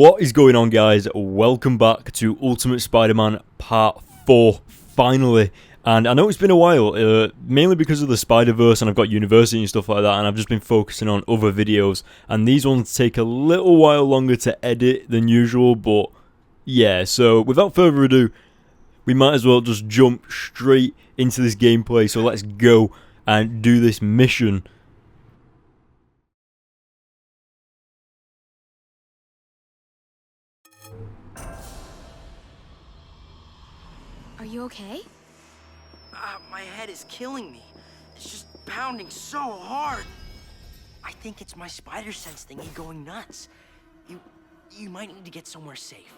What is going on, guys? Welcome back to Ultimate Spider-Man Part 4, finally. And I know it's been a while, mainly because of the Spider-Verse and I've got university and stuff like that, and I've just been focusing on other videos. And these ones take a little while longer to edit than usual, but yeah. So without further ado, we might as well just jump straight into this gameplay. So let's go and do this mission. Are you okay? My head is killing me. It's just pounding so hard. I think it's my spider sense thingy going nuts. You might need to get somewhere safe.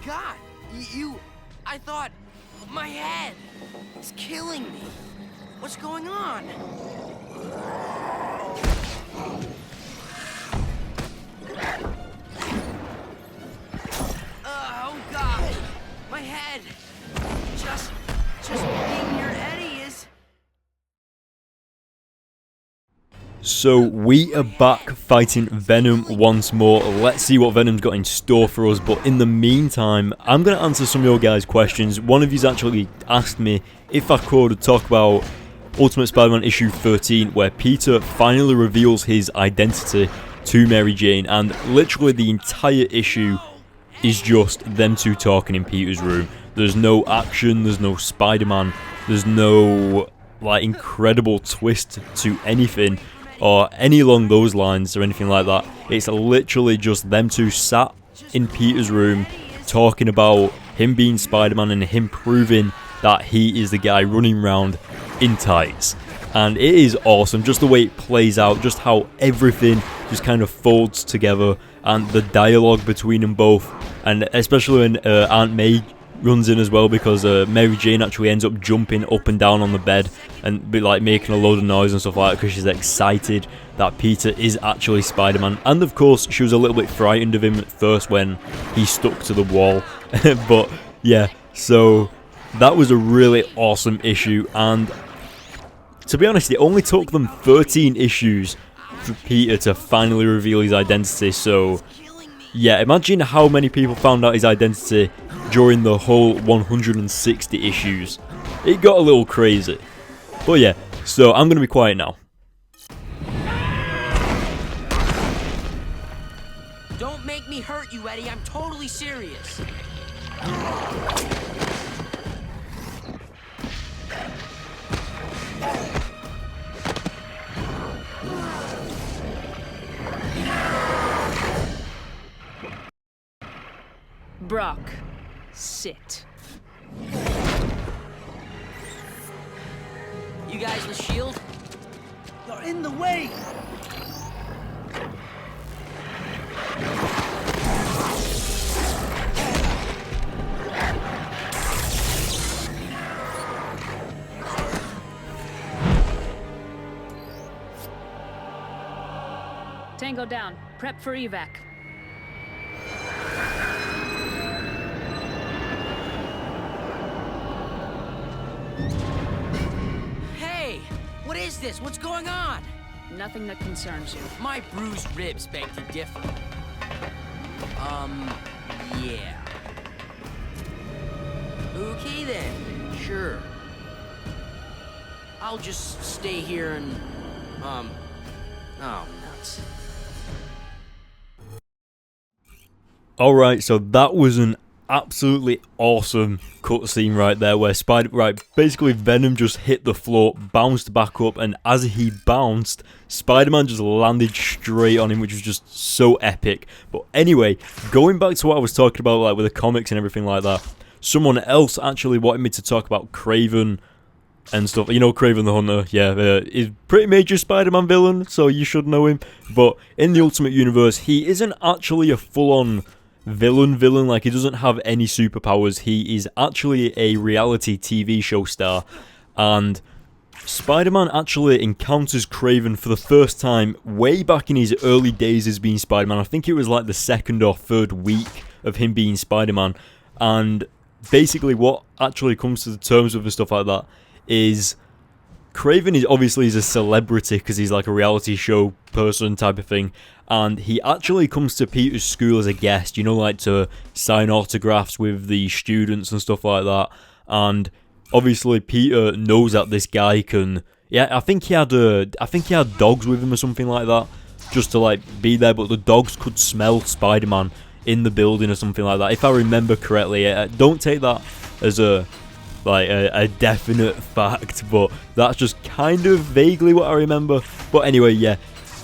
God, I thought my head is killing me. What's going on? Oh God, my head. Just being near Eddie is. So we are back fighting Venom once more. Let's see what Venom's got in store for us. But in the meantime, I'm going to answer some of your guys' questions. One of you's actually asked me if I could talk about Ultimate Spider-Man issue 13, where Peter finally reveals his identity to Mary Jane. And literally the entire issue is just them two talking in Peter's room. There's no action, there's no Spider-Man, there's no like incredible twist to anything or any along those lines or anything like that. It's literally just them two sat in Peter's room talking about him being Spider-Man and him proving that he is the guy running around in tights. And it is awesome, just the way it plays out, just how everything just kind of folds together, and the dialogue between them both, and especially when Aunt May runs in as well, because Mary Jane actually ends up jumping up and down on the bed and be like making a load of noise and stuff like that because she's excited that Peter is actually Spider-Man. And of course she was a little bit frightened of him at first when he stuck to the wall. But yeah, so that was a really awesome issue, and to be honest, it only took them 13 issues for Peter to finally reveal his identity. So yeah, imagine how many people found out his identity during the whole 160 issues. It got a little crazy. But yeah, so I'm going to be quiet now. Don't make me hurt you, Eddie. I'm totally serious. Brock, sit. You guys with S.H.I.E.L.D.? You're in the way! Tango down. Prep for evac. What is this? What's going on? Nothing that concerns you. My bruised ribs beg to differ. Yeah. Okay then, sure. I'll just stay here and, oh, nuts. Alright, so that was an absolutely awesome cutscene right there, where basically Venom just hit the floor, bounced back up, and as he bounced, Spider-Man just landed straight on him, which was just so epic. But anyway, going back to what I was talking about, like with the comics and everything like that, someone else actually wanted me to talk about Kraven and stuff. You know, Kraven the Hunter, yeah, is pretty major Spider-Man villain, so you should know him. But in the Ultimate Universe, he isn't actually a full-on villain, like he doesn't have any superpowers. He is actually a reality TV show star, and Spider-Man actually encounters Kraven for the first time way back in his early days as being Spider-Man. I think it was like the second or third week of him being Spider-Man, and basically what actually comes to the terms with and stuff like that is Kraven is obviously a celebrity because he's like a reality show person type of thing, and he actually comes to Peter's school as a guest, you know, like to sign autographs with the students and stuff like that. And obviously Peter knows that this guy can, I think he had dogs with him or something like that, just to like be there, but the dogs could smell Spider-Man in the building or something like that, if I remember correctly. Don't take that as a definite fact, but that's just kind of vaguely what I remember. But anyway, yeah,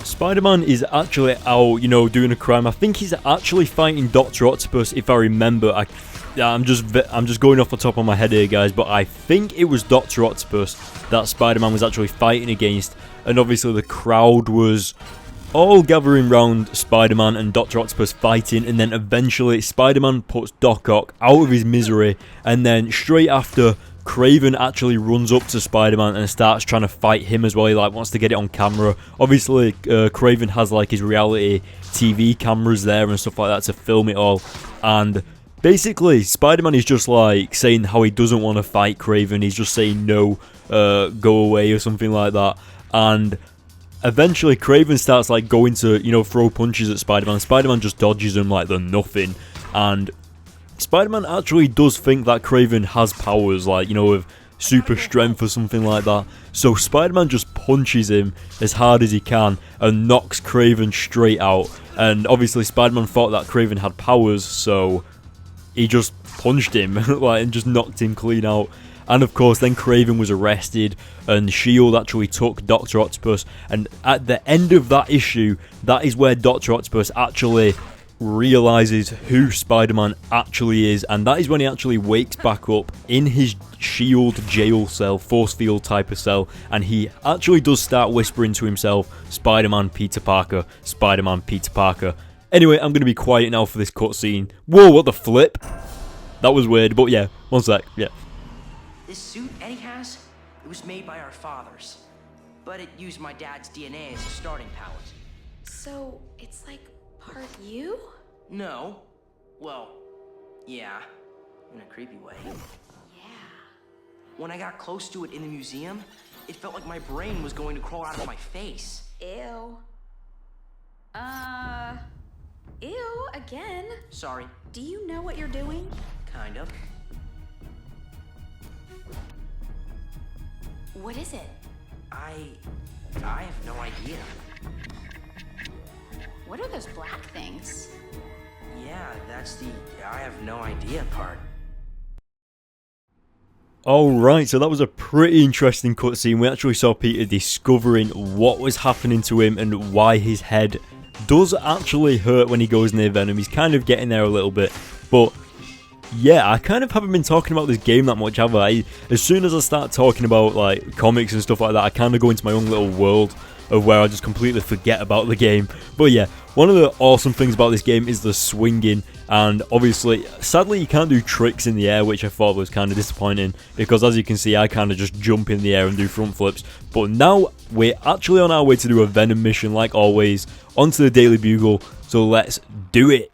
Spider-Man is actually out, you know, doing a crime. I think he's actually fighting Dr. Octopus, if I remember. I'm just going off the top of my head here, guys, but I think it was Dr. Octopus that Spider-Man was actually fighting against, and obviously the crowd was all gathering round Spider-Man and Dr. Octopus fighting, and then eventually Spider-Man puts Doc Ock out of his misery, and then straight after, Kraven actually runs up to Spider-Man and starts trying to fight him as well. He like wants to get it on camera. Obviously, Kraven has like his reality TV cameras there and stuff like that to film it all, and basically Spider-Man is just like saying how he doesn't want to fight Kraven. He's just saying no, go away or something like that, and eventually Kraven starts like going to, you know, throw punches at Spider-Man. Spider-Man just dodges him like they're nothing, and Spider-Man actually does think that Kraven has powers, like, you know, with super strength or something like that. So Spider-Man just punches him as hard as he can and knocks Kraven straight out. And obviously Spider-Man thought that Kraven had powers, so he just punched him like, and just knocked him clean out. And of course, then Kraven was arrested, and S.H.I.E.L.D. actually took Dr. Octopus. And at the end of that issue, that is where Dr. Octopus actually realizes who Spider-Man actually is, and that is when he actually wakes back up in his S.H.I.E.L.D. jail cell, force field type of cell, and he actually does start whispering to himself, Spider-Man Peter Parker, Spider-Man Peter Parker. Anyway, I'm going to be quiet now for this cutscene. Whoa, what the flip? That was weird, but yeah, one sec, yeah. This suit Eddie has, it was made by our fathers, but it used my dad's DNA as a starting palette. So, it's like part you? No. Well, yeah, in a creepy way. Yeah. When I got close to it in the museum, it felt like my brain was going to crawl out of my face. Ew. Ew, again? Sorry. Do you know what you're doing? Kind of. What is it? I have no idea. What are those black things? Yeah, that's the I have no idea part. Alright, so that was a pretty interesting cutscene. We actually saw Peter discovering what was happening to him and why his head does actually hurt when he goes near Venom. He's kind of getting there a little bit, but yeah, I kind of haven't been talking about this game that much, have I? As soon as I start talking about like comics and stuff like that, I kind of go into my own little world of where I just completely forget about the game. But yeah, one of the awesome things about this game is the swinging, and obviously, sadly you can't do tricks in the air, which I thought was kind of disappointing, because as you can see I kind of just jump in the air and do front flips. But now we're actually on our way to do a Venom mission like always, onto the Daily Bugle, so let's do it.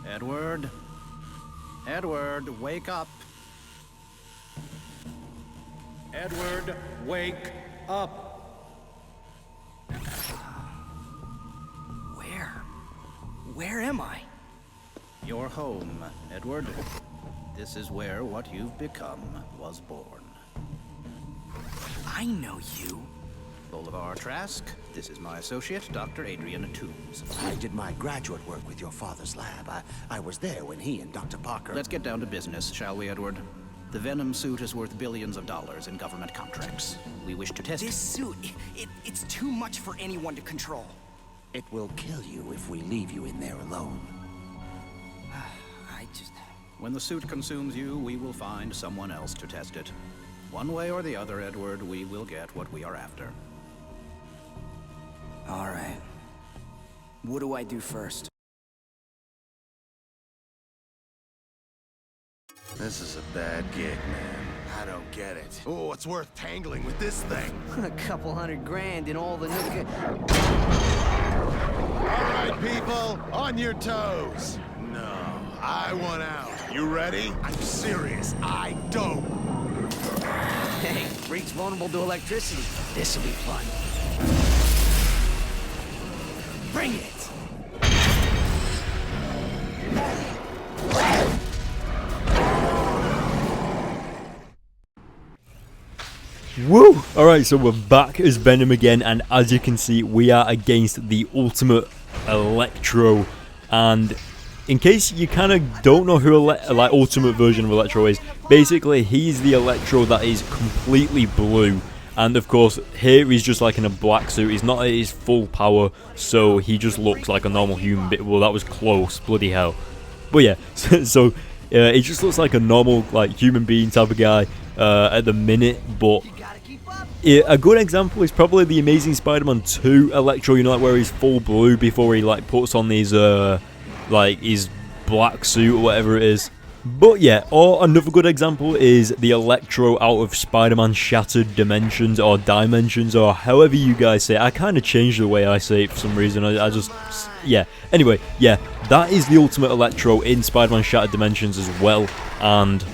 Edward? Edward, wake up. Edward, wake up. Where am I? You're home, Edward. This is where what you've become was born. I know you. Bolivar Trask, this is my associate, Dr. Adrian Toombs. I did my graduate work with your father's lab. I was there when he and Dr. Parker... Let's get down to business, shall we, Edward? The Venom suit is worth billions of dollars in government contracts. We wish to test This suit, it's too much for anyone to control. It will kill you if we leave you in there alone. When the suit consumes you, we will find someone else to test it. One way or the other, Edward, we will get what we are after. All right. What do I do first? This is a bad gig, man. I don't get it. Oh, it's worth tangling with this thing. A couple $100,000 in all the nook. All right, people, on your toes. No, I want out. You ready? I'm serious. I don't. Hey, Freak's vulnerable to electricity. This'll be fun. Bring it! Woo! Alright, so we're back as Venom again, and as you can see, we are against the ultimate Electro. And in case you kind of don't know who ultimate version of Electro is, basically he's the Electro that is completely blue. And of course, here he's just like in a black suit. He's not at his full power, so he just looks like a normal human being. Well, that was close, bloody hell. But yeah, so he just looks like a normal human being type of guy at the minute. But a good example is probably the Amazing Spider-Man 2 Electro. You know, where he's full blue before he puts on his his black suit or whatever it is. But yeah, or another good example is the Electro out of Spider-Man Shattered Dimensions, or Dimensions, or however you guys say it. I kind of changed the way I say it for some reason. I just, yeah. Anyway, yeah, that is the ultimate Electro in Spider-Man Shattered Dimensions as well. And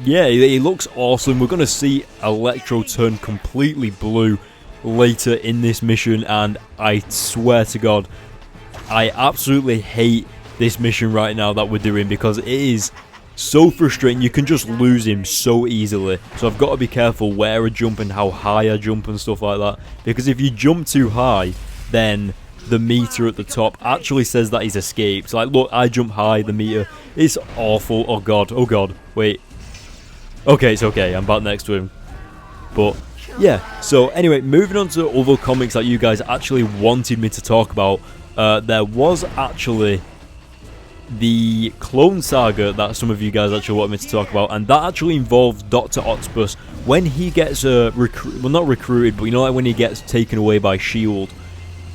yeah, he looks awesome. We're going to see Electro turn completely blue later in this mission, and I swear to God, I absolutely hate this mission right now that we're doing, because it is so frustrating. You can just lose him so easily, so I've got to be careful where I jump and how high I jump and stuff like that, because if you jump too high, then the meter at the top actually says that he's escaped. Like, look, I jump high, the meter, it's awful. Oh god, wait, okay, it's okay, I'm back next to him. But yeah, so anyway, moving on to other comics that you guys actually wanted me to talk about. There was actually the Clone Saga that some of you guys actually wanted me to talk about, and that actually involves Dr. Octopus when he gets not recruited, but you know, like when he gets taken away by S.H.I.E.L.D.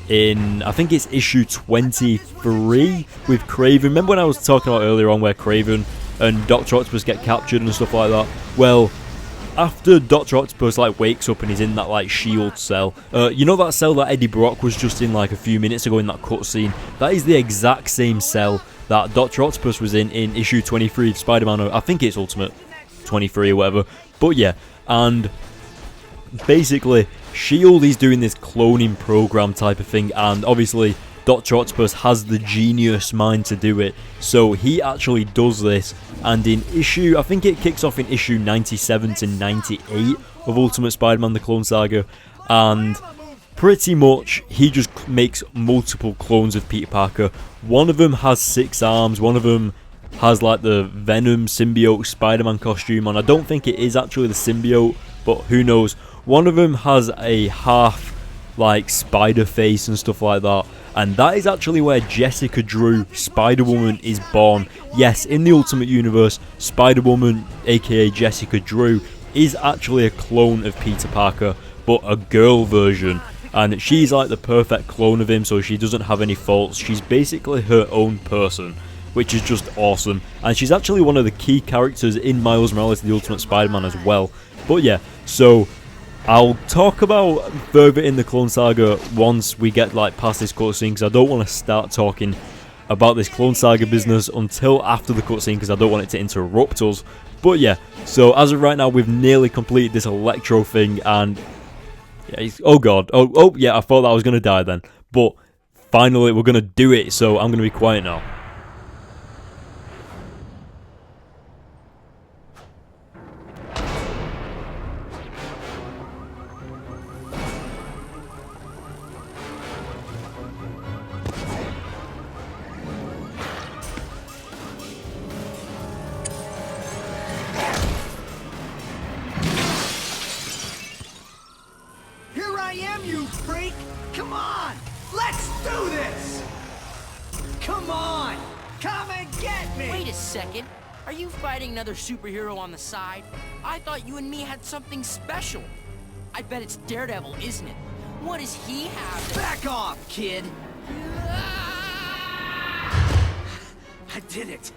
in, I think it's issue 23 with Kraven. Remember when I was talking about earlier on where Kraven and Dr. Octopus get captured and stuff like that? Well, after Dr. Octopus wakes up and he's in that S.H.I.E.L.D. cell, you know that cell that Eddie Brock was just in a few minutes ago in that cutscene? That is the exact same cell that Dr. Octopus was in issue 23 of Spider-Man, I think it's Ultimate 23 or whatever. But yeah, and basically S.H.I.E.L.D. is doing this cloning program type of thing, and obviously Dr. Octopus has the genius mind to do it, so he actually does this. And in issue, I think it kicks off in issue 97 to 98 of Ultimate Spider-Man the Clone Saga, and pretty much he just makes multiple clones of Peter Parker. One of them has 6 arms, one of them has the Venom symbiote Spider-Man costume on. I don't think it is actually the symbiote, but who knows. One of them has a half spider face and stuff like that, and that is actually where Jessica Drew, Spider-Woman, is born. Yes, in the Ultimate Universe, Spider-Woman, aka Jessica Drew, is actually a clone of Peter Parker, but a girl version, and she's the perfect clone of him, so she doesn't have any faults. She's basically her own person, which is just awesome, and she's actually one of the key characters in Miles Morales the Ultimate Spider-Man as well. But yeah, so I'll talk about further in the Clone Saga once we get past this cutscene, because I don't want to start talking about this Clone Saga business until after the cutscene, because I don't want it to interrupt us. But yeah, so as of right now, we've nearly completed this Electro thing, and yeah, oh god, oh yeah, I thought that I was going to die then, but finally we're going to do it, so I'm going to be quiet now. Here I am, you freak! Come on! Let's do this! Come on! Come and get me! Wait a second. Are you fighting another superhero on the side? I thought you and me had something special. I bet it's Daredevil, isn't it? What does he have? Back off, kid! I did it!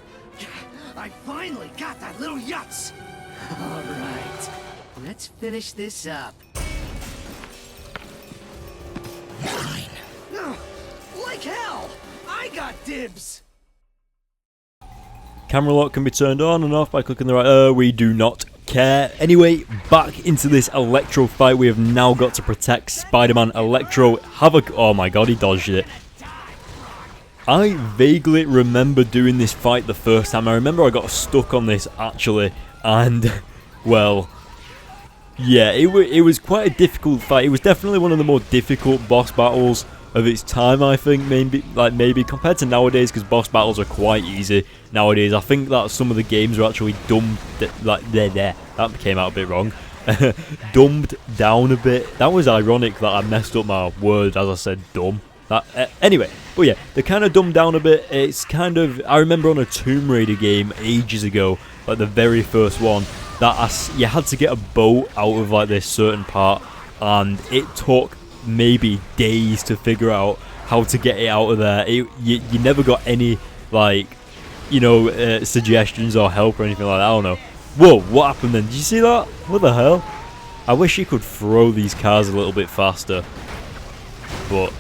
I finally got that little yutz! Alright, let's finish this up. Fine. Like hell! I got dibs! Camera lock can be turned on and off by clicking the right. We do not care. Anyway, back into this Electro fight. We have now got to protect Spider-Man, Electro, Havoc. Oh my god, he dodged it. I vaguely remember doing this fight the first time. I remember I got stuck on this actually, and well, yeah, it was quite a difficult fight. It was definitely one of the more difficult boss battles of its time, I think, maybe compared to nowadays, because boss battles are quite easy nowadays. I think that some of the games are actually dumbed, that came out a bit wrong, dumbed down a bit. That was ironic that I messed up my word as I said dumb. Anyway, but yeah, they're kind of dumbed down a bit. It's kind of, I remember on a Tomb Raider game ages ago, like the very first one, that you had to get a boat out of like this certain part, and it took maybe days to figure out how to get it out of there. You never got any, like, you know, suggestions or help or anything like that. I don't know. Whoa, what happened then? Did you see that? What the hell? I wish you could throw these cars a little bit faster. But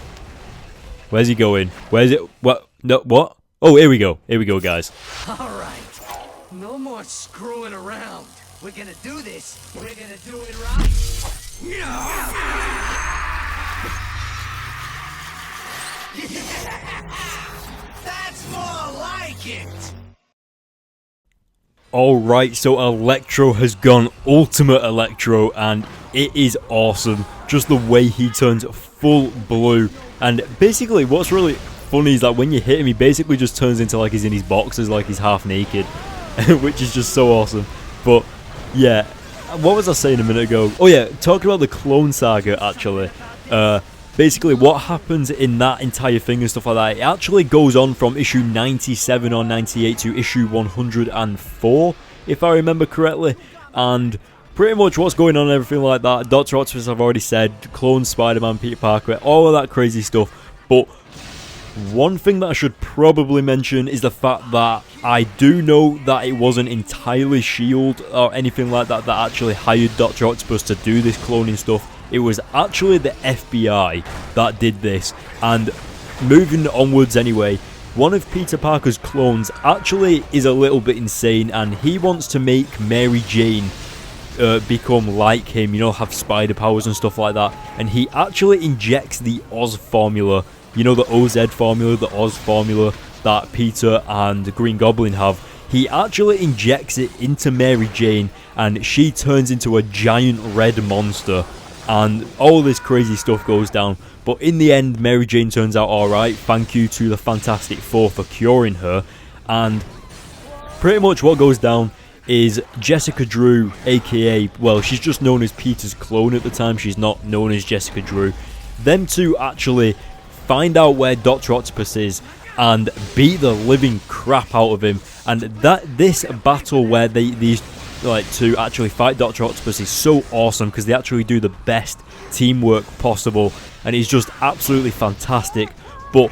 where's he going? Where's it? What? No, what? Oh, here we go. Here we go, guys. Alright, no more screwing around. We're gonna do this. We're gonna do it right. That's more like it! Alright, so Electro has gone Ultimate Electro, and it is awesome. Just the way he turns full blue. And basically, what's really funny is that when you hit him, he basically just turns into like he's in his boxers, like he's half naked. Which is just so awesome. But, yeah. What was I saying a minute ago? Oh yeah, talking about the Clone Saga, actually. Basically, what happens in that entire thing and stuff like that, it actually goes on from issue 97 or 98 to issue 104, if I remember correctly. And pretty much what's going on and everything like that, Dr. Octopus, I've already said, Clone Spider-Man, Peter Parker, all of that crazy stuff. But one thing that I should probably mention is the fact that I do know that it wasn't entirely S.H.I.E.L.D. or anything like that that actually hired Dr. Octopus to do this cloning stuff. It was actually the FBI that did this. And moving onwards anyway, one of Peter Parker's clones actually is a little bit insane, and he wants to make Mary Jane become like him, you know, have spider powers and stuff like that. And he actually injects the Oz formula, you know, the OZ formula, the Oz formula that Peter and Green Goblin have. He actually injects it into Mary Jane, and she turns into a giant red monster. And all this crazy stuff goes down. But in the end, Mary Jane turns out alright. Thank you to the Fantastic Four for curing her. And pretty much what goes down is Jessica Drew, aka, well, she's just known as Peter's clone at the time. She's not known as Jessica Drew. Them two actually find out where Dr. Octopus is and beat the living crap out of him. And this battle where these two actually fight Dr. Octopus is so awesome, because they actually do the best teamwork possible, and it's just absolutely fantastic. But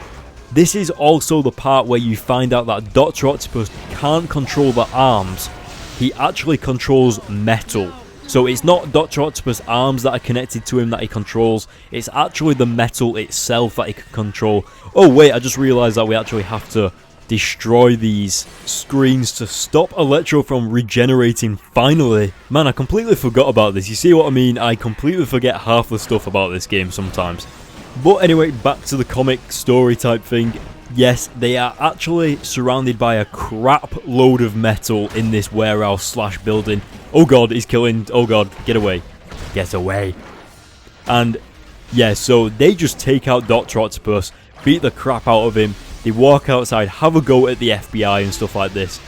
this is also the part where you find out that Dr. Octopus can't control the arms. He actually controls metal. So it's not Dr. Octopus' arms that are connected to him that he controls, it's actually the metal itself that he can control. Oh wait, I just realised that we actually have to destroy these screens to stop Electro from regenerating finally. Man, I completely forgot about this. You see what I mean? I completely forget half the stuff about this game sometimes. But anyway, back to the comic story type thing. Yes, they are actually surrounded by a crap load of metal in this warehouse slash building. Oh god, he's killing. Oh god, get away. Get away. And yeah, so they just take out Dr. Octopus, beat the crap out of him. They walk outside, have a go at the FBI and stuff like this.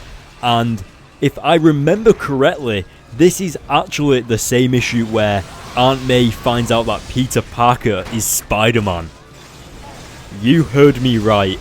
And if I remember correctly, this is actually the same issue where Aunt May finds out that Peter Parker is Spider-Man. You heard me right.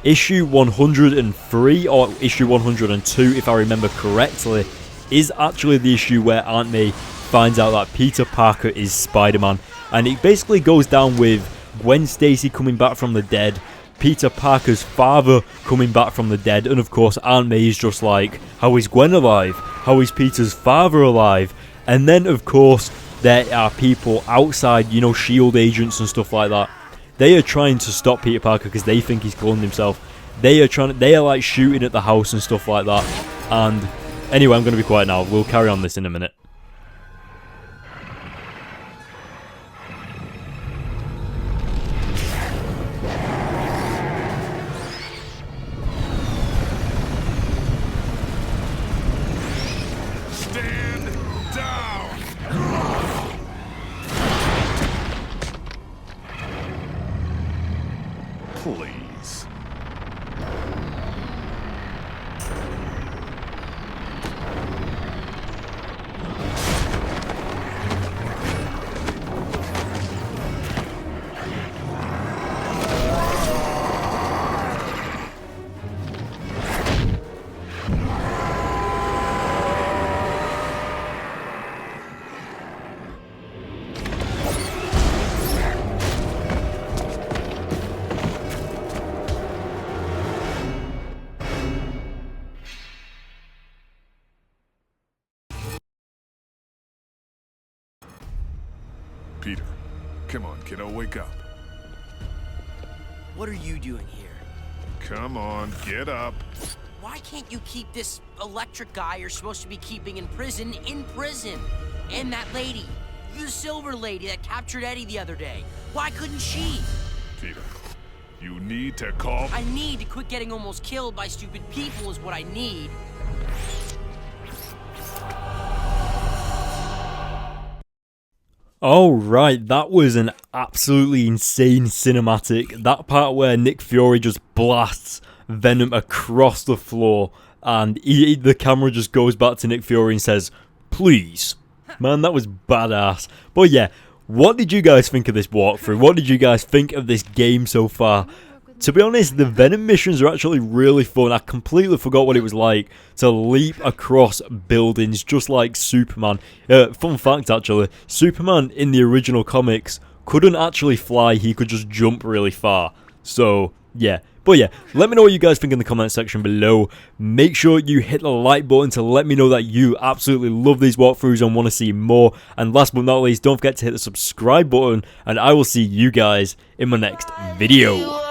Issue 103 or issue 102, if I remember correctly, is actually the issue where Aunt May finds out that Peter Parker is Spider-Man. And it basically goes down with Gwen Stacy coming back from the dead, Peter Parker's father coming back from the dead, and of course Aunt May is just like, how is Gwen alive? How is Peter's father alive? And then of course there are people outside, you know, S.H.I.E.L.D. agents and stuff like that. They are trying to stop Peter Parker because they think he's cloned himself. They are like shooting at the house and stuff like that. And anyway, I'm going to be quiet now. We'll carry on this in a minute. Stand down! Please. Peter, come on, kiddo, wake up. What are you doing here? Come on, get up. Why can't you keep this electric guy you're supposed to be keeping in prison? And that lady, the silver lady that captured Eddie the other day. Why couldn't she? Peter, you need to calm... I need to quit getting almost killed by stupid people is what I need. Alright, that was an absolutely insane cinematic. That part where Nick Fury just blasts Venom across the floor and the camera just goes back to Nick Fury and says, please. Man, that was badass. But yeah, what did you guys think of this walkthrough? What did you guys think of this game so far? To be honest, the Venom missions are actually really fun. I completely forgot what it was like to leap across buildings just like Superman. Fun fact actually, Superman in the original comics couldn't actually fly, he could just jump really far. So, yeah. But yeah, let me know what you guys think in the comment section below. Make sure you hit the like button to let me know that you absolutely love these walkthroughs and want to see more. And last but not least, don't forget to hit the subscribe button, and I will see you guys in my next video.